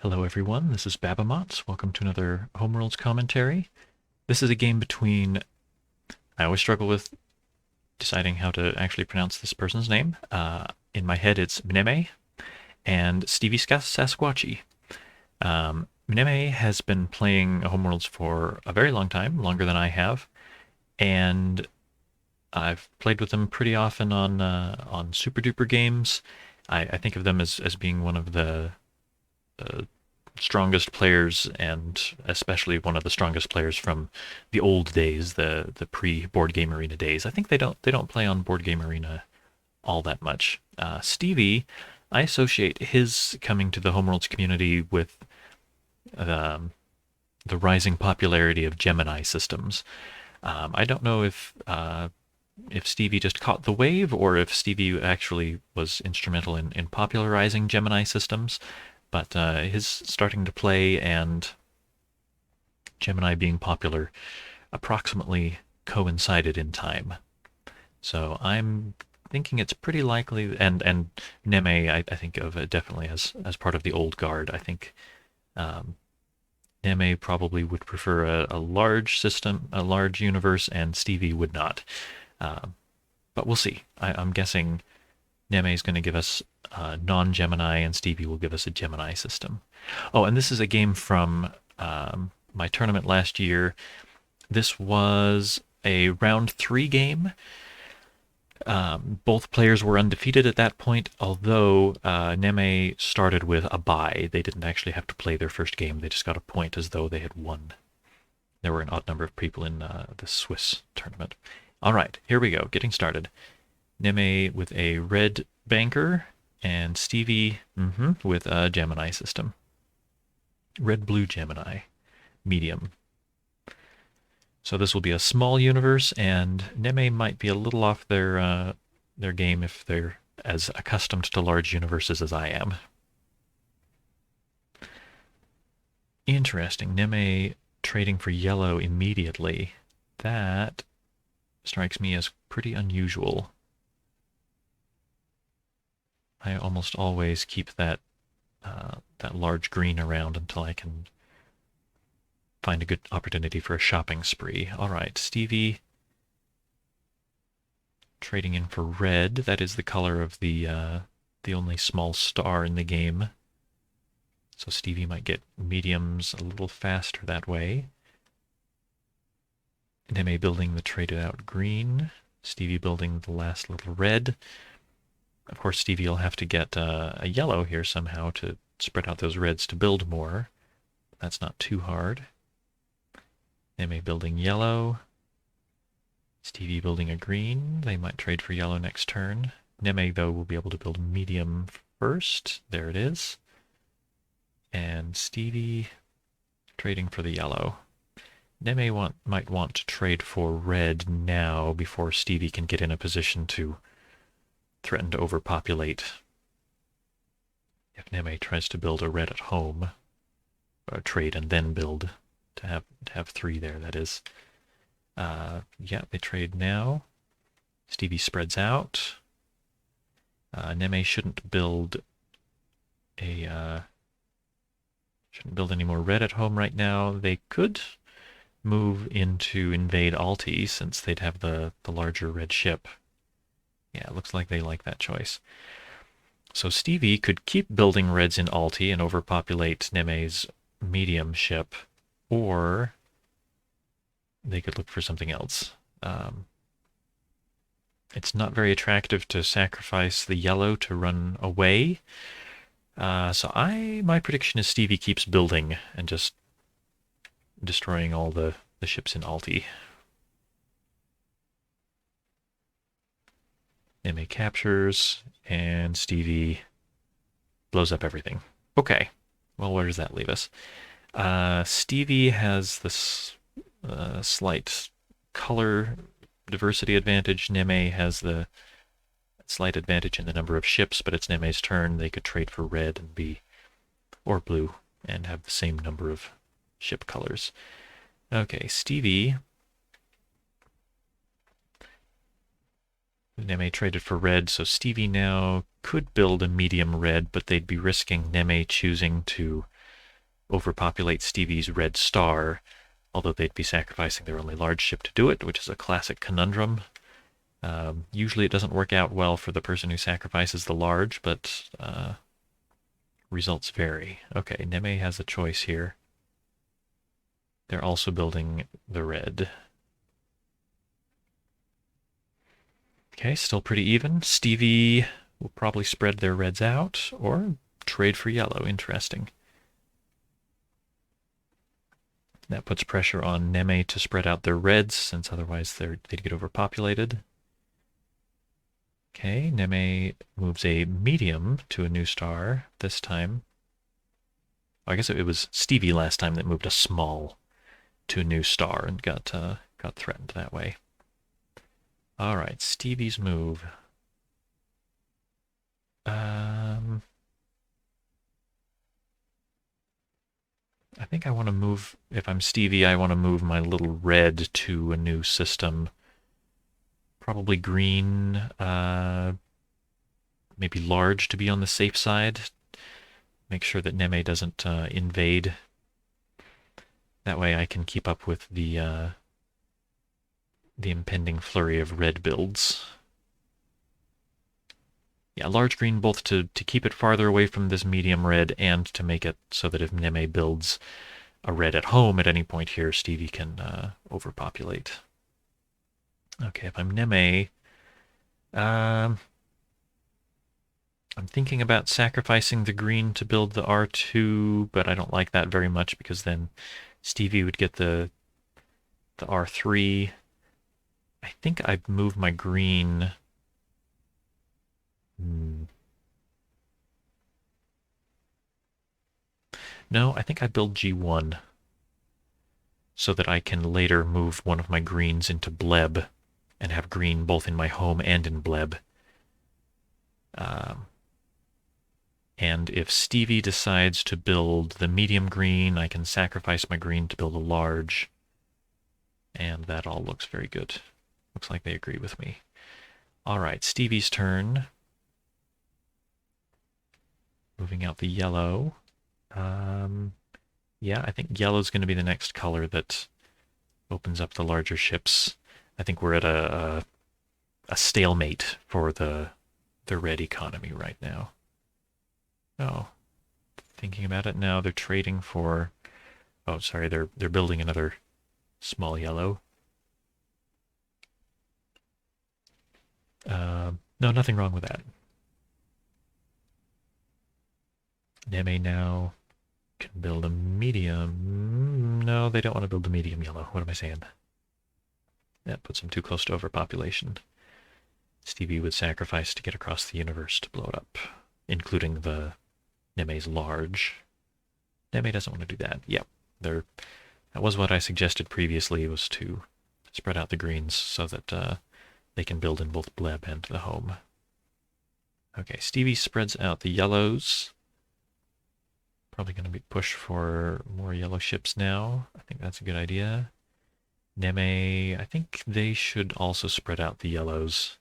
Hello everyone, this is Babamots. Welcome to another Homeworlds commentary. This is a game between... I always struggle with deciding how to actually pronounce this person's name. In my head it's Mneme and Stevie Sasquatchy. Mneme has been playing Homeworlds for a very long time, longer than I have, and I've played with them pretty often on super duper games. I think of them as being one of the strongest players, and especially one of the strongest players from the old days, the pre Board Game Arena days. I think they don't play on Board Game Arena all that much. Stevie, I associate his coming to the Homeworlds community with the rising popularity of Gemini systems. I don't know if Stevie just caught the wave, or if Stevie actually was instrumental in popularizing Gemini systems. But his starting to play and Gemini being popular approximately coincided in time. So I'm thinking it's pretty likely, and Neme I think of definitely as part of the old guard. I think Neme probably would prefer a large system, a large universe, and Stevie would not. But we'll see. I'm guessing Neme is going to give us non-Gemini, and Stevie will give us a Gemini system. Oh, and this is a game from my tournament last year. This was a round 3 game. Both players were undefeated at that point, although Neme started with a bye. They didn't actually have to play their first game. They just got a point as though they had won. There were an odd number of people in the Swiss tournament. All right, here we go, getting started. Neme with a red banker, and Stevie with a Gemini system. Red-blue Gemini, medium. So this will be a small universe, and Neme might be a little off their game if they're as accustomed to large universes as I am. Interesting, Neme trading for yellow immediately. That strikes me as pretty unusual. I almost always keep that large green around until I can find a good opportunity for a shopping spree. All right, Stevie trading in for red. That is the color of the only small star in the game. So Stevie might get mediums a little faster that way. Neme building the traded out green. Stevie building the last little red. Of course, Stevie will have to get a yellow here somehow to spread out those reds to build more. That's not too hard. Neme building yellow. Stevie building a green. They might trade for yellow next turn. Neme, though, will be able to build medium first. There it is. And Stevie trading for the yellow. Neme might want to trade for red now before Stevie can get in a position to threaten to overpopulate. If Neme tries to build a red at home, trade and then build to have 3 there, that is. Yeah, they trade now. Stevie spreads out. Neme shouldn't build any more red at home right now. They could move into invade Alti since they'd have the larger red ship. Yeah, it looks like they like that choice. So Stevie could keep building reds in Alti and overpopulate Neme's medium ship, or they could look for something else. It's not very attractive to sacrifice the yellow to run away. So my prediction is Stevie keeps building and just destroying all the ships in Alti. Neme captures, and Stevie blows up everything. Okay, well, where does that leave us? Stevie has this slight color diversity advantage. Neme has the slight advantage in the number of ships, but it's Neme's turn. They could trade for red and or blue, and have the same number of ship colors. Okay, Stevie... Neme traded for red, so Stevie now could build a medium red, but they'd be risking Neme choosing to overpopulate Stevie's red star, although they'd be sacrificing their only large ship to do it, which is a classic conundrum. Usually it doesn't work out well for the person who sacrifices the large, but results vary. Okay, Neme has a choice here. They're also building the red. Okay, still pretty even. Stevie will probably spread their reds out, or trade for yellow. Interesting. That puts pressure on Neme to spread out their reds, since otherwise they'd get overpopulated. Okay, Neme moves a medium to a new star this time. I guess it was Stevie last time that moved a small to a new star and got threatened that way. All right, Stevie's move. I think I want to move, if I'm Stevie, I want to move my little red to a new system. Probably green, maybe large to be on the safe side. Make sure that Neme doesn't invade. That way I can keep up with the impending flurry of red builds. Yeah, large green both to keep it farther away from this medium red and to make it so that if Neme builds a red at home at any point here, Stevie can overpopulate. Okay, if I'm Neme, I'm thinking about sacrificing the green to build the R2, but I don't like that very much because then Stevie would get the R3. I think I'd move my green. No, I think I build G1 so that I can later move one of my greens into bleb and have green both in my home and in bleb. And if Stevie decides to build the medium green, I can sacrifice my green to build a large. And that all looks very good. Looks like they agree with me. All right, Stevie's turn. Moving out the yellow. Yeah, I think yellow's going to be the next color that opens up the larger ships. I think we're at a stalemate for the red economy right now. Oh, thinking about it now, they're trading for. Oh, sorry, they're building another small yellow. No, nothing wrong with that. Neme now can build a medium. No, they don't want to build a medium yellow. What am I saying? That puts them too close to overpopulation. Stevie would sacrifice to get across the universe to blow it up, including the Neme's large. Neme doesn't want to do that. Yep, that was what I suggested previously, was to spread out the greens so that they can build in both bleb and the home. Okay, Stevie spreads out the yellows. Probably going to be pushed for more yellow ships now. I think that's a good idea. Neme, I think they should also spread out the yellows.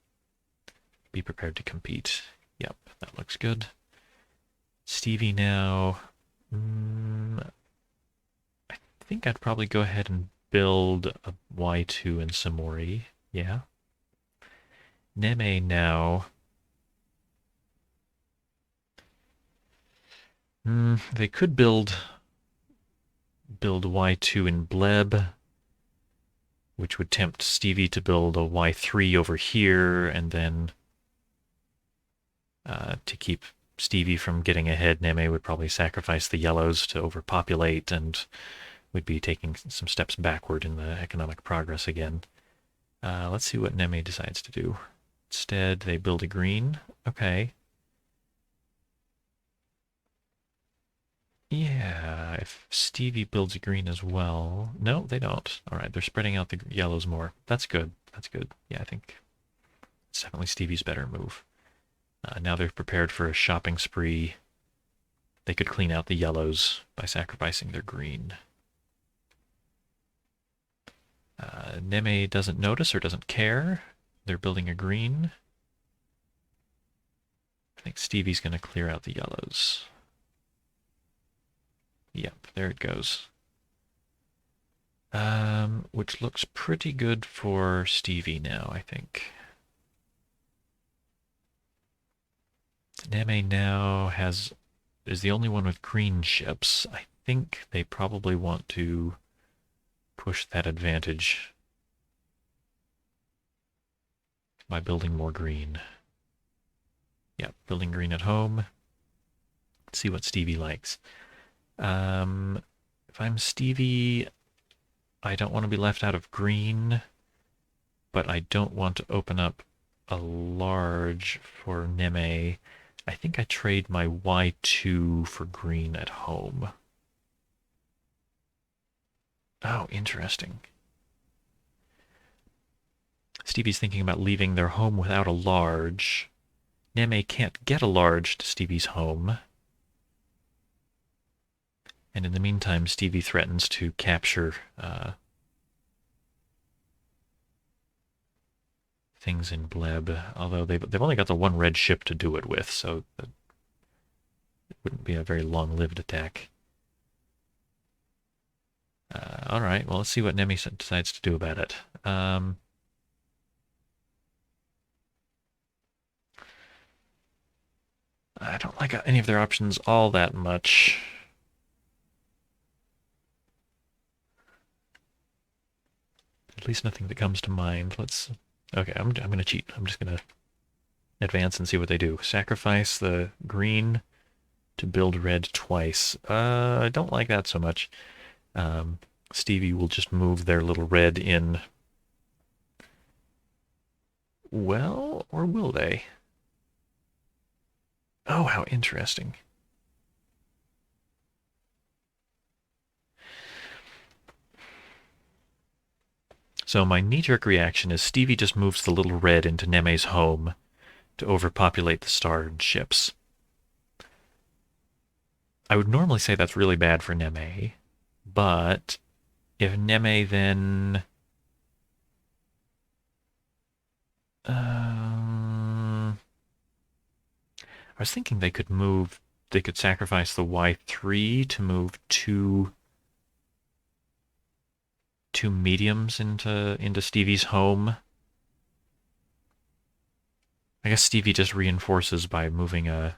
Be prepared to compete. Yep, that looks good. Stevie now. I think I'd probably go ahead and build a Y2 in Samori. Yeah. Neme now. They could build Y2 in bleb, which would tempt Stevie to build a Y3 over here, and then to keep Stevie from getting ahead, Neme would probably sacrifice the yellows to overpopulate, and we'd be taking some steps backward in the economic progress again. Let's see what Neme decides to do. Instead, they build a green. Okay. Yeah, if Stevie builds a green as well. No, they don't. All right, they're spreading out the yellows more. That's good. That's good. Yeah, I think it's definitely Stevie's better move. Now they're prepared for a shopping spree. They could clean out the yellows by sacrificing their green. Neme doesn't notice or doesn't care. They're building a green. I think Stevie's going to clear out the yellows. Yep, there it goes. Which looks pretty good for Stevie now, I think. Neme now is the only one with green ships. I think they probably want to push that advantage by building more green. Yeah, building green at home. Let's see what Stevie likes. If I'm Stevie, I don't want to be left out of green, but I don't want to open up a large for Neme. I think I trade my Y2 for green at home. Oh, interesting. Stevie's thinking about leaving their home without a large. Neme can't get a large to Stevie's home. And in the meantime, Stevie threatens to capture things in Bleb, although they've only got the one red ship to do it with, so it wouldn't be a very long-lived attack. All right, well, let's see what Neme decides to do about it. I don't like any of their options all that much. At least nothing that comes to mind. Okay, I'm going to cheat. I'm just going to advance and see what they do. Sacrifice the green to build red twice. I don't like that so much. Stevie will just move their little red in. Well, or will they? Oh, how interesting. So my knee-jerk reaction is Stevie just moves the little red into Neme's home to overpopulate the starred ships. I would normally say that's really bad for Neme, but if Neme then... I was thinking they could sacrifice the Y3 to move two mediums into Stevie's home. I guess Stevie just reinforces by moving a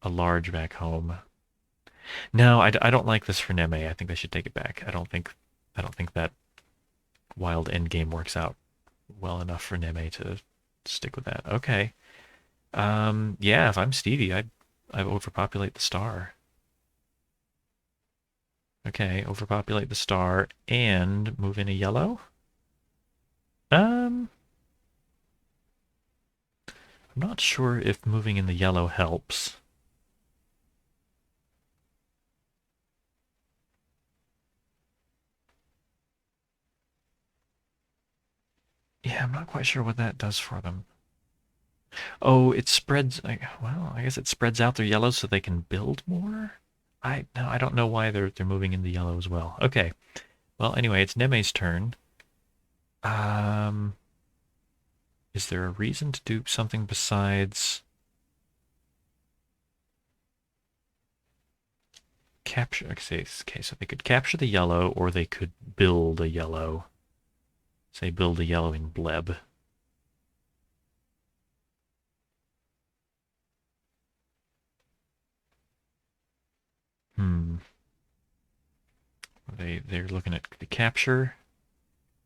large back home. No, I don't like this for Neme. I think they should take it back. I don't think that wild endgame works out well enough for Neme to stick with that. Okay. Yeah, if I'm Stevie, I overpopulate the star. Okay, overpopulate the star and move in a yellow. I'm not sure if moving in the yellow helps. Yeah, I'm not quite sure what that does for them. Oh, it spreads. Well, I guess it spreads out their yellow so they can build more. I don't know why they're moving in the yellow as well. Okay. Well, anyway, it's Neme's turn. Is there a reason to do something besides capture? Okay, so they could capture the yellow, or they could build a yellow. Say, build a yellow in Bleb. They're looking at the capture.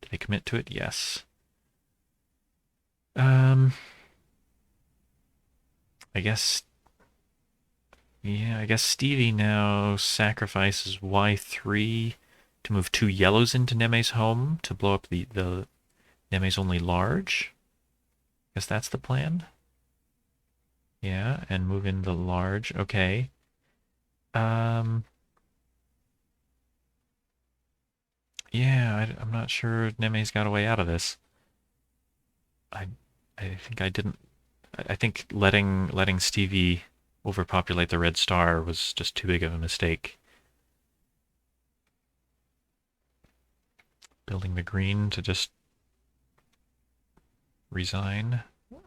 Do they commit to it? Yes. I guess. Yeah, I guess Stevie now sacrifices Y3 to move two yellows into Neme's home to blow up the Neme's only large. Guess that's the plan. Yeah, and move in the large. Okay. Yeah, I'm not sure Neme's got a way out of this. I think I didn't. I think letting Stevie overpopulate the red star was just too big of a mistake. Building the green to just resign.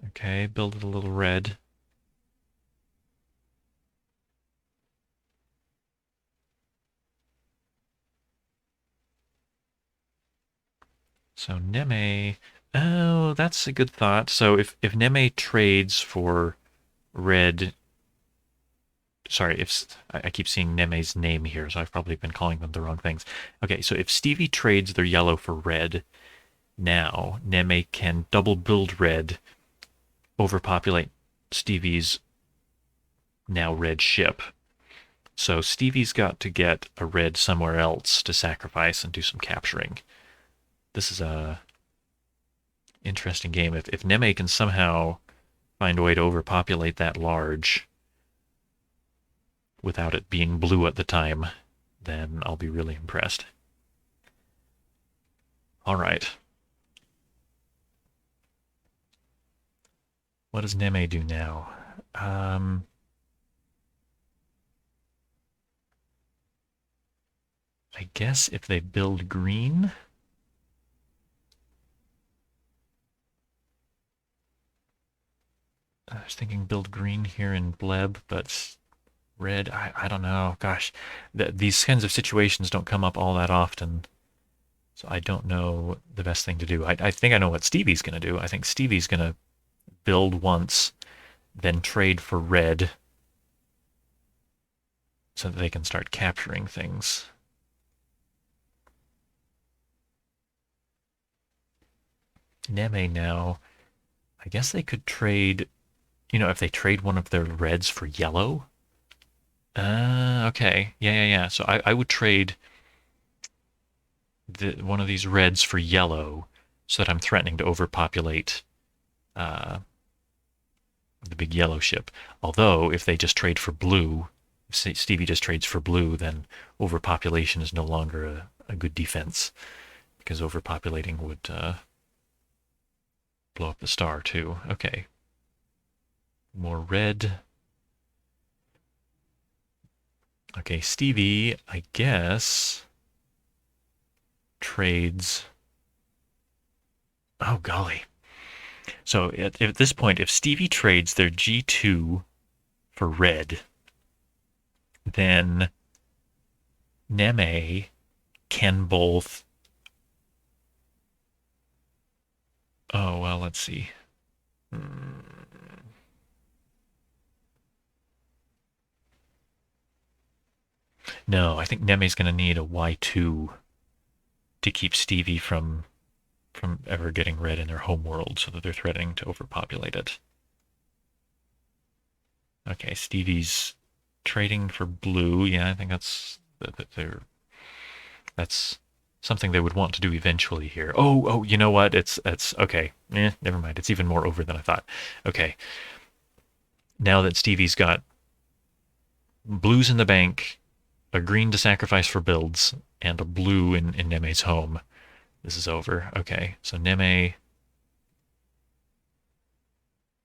Okay, build it a little red. So mneme, oh, that's a good thought. So if mneme trades for red, sorry, if I keep seeing mneme's name here, so I've probably been calling them the wrong things. Okay, so if Stevie trades their yellow for red, now mneme can double build red, overpopulate Stevie's now red ship. So Stevie's got to get a red somewhere else to sacrifice and do some capturing. This is a interesting game. If mneme can somehow find a way to overpopulate that large without it being blue at the time, then I'll be really impressed. All right. What does mneme do now? I guess if they build green, I was thinking build green here in Bleb, but red, I don't know. Gosh, these kinds of situations don't come up all that often, so I don't know the best thing to do. I think I know what Stevie's going to do. I think Stevie's going to build once, then trade for red so that they can start capturing things. mneme now, I guess they could trade, if they trade one of their reds for yellow. Okay. Yeah. So I would trade one of these reds for yellow so that I'm threatening to overpopulate the big yellow ship. Although, if they just trade for blue, if Stevie just trades for blue, then overpopulation is no longer a good defense, because overpopulating would blow up the star too. Okay. More red. Okay, Stevie, I guess, trades. Oh, golly. So at this point, if Stevie trades their G2 for red, then mneme can both. Oh, well, let's see. No, I think mneme's going to need a Y2 to keep Stevie from ever getting red in their homeworld, so that they're threatening to overpopulate it. Okay, Stevie's trading for blue. Yeah, I think that's something they would want to do eventually here. Oh, you know what? It's okay. Never mind. It's even more over than I thought. Okay. Now that Stevie's got blues in the bank, a green to sacrifice for builds, and a blue in mneme's home, this is over. Okay, so mneme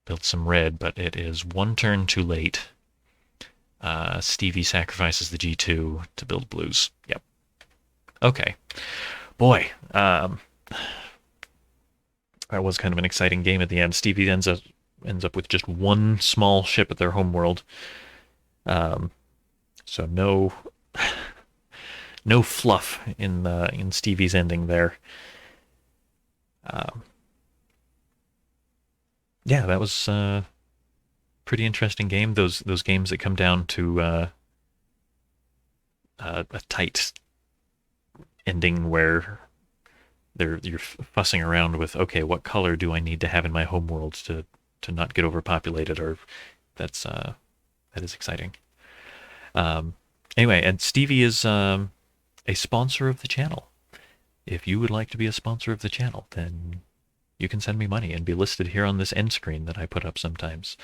built some red, but it is one turn too late. Stevie sacrifices the G2 to build blues. Yep. Okay. Boy, that was kind of an exciting game at the end. Stevie ends up with just one small ship at their homeworld. So no fluff in Stevie's ending there. Yeah, that was a pretty interesting game. Those games that come down to a tight ending where you're fussing around with, okay, what color do I need to have in my homeworld to not get overpopulated, or that is exciting. Anyway, and Stevie is a sponsor of the channel. If you would like to be a sponsor of the channel, then you can send me money and be listed here on this end screen that I put up sometimes.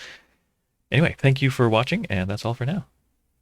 Anyway, thank you for watching, and that's all for now.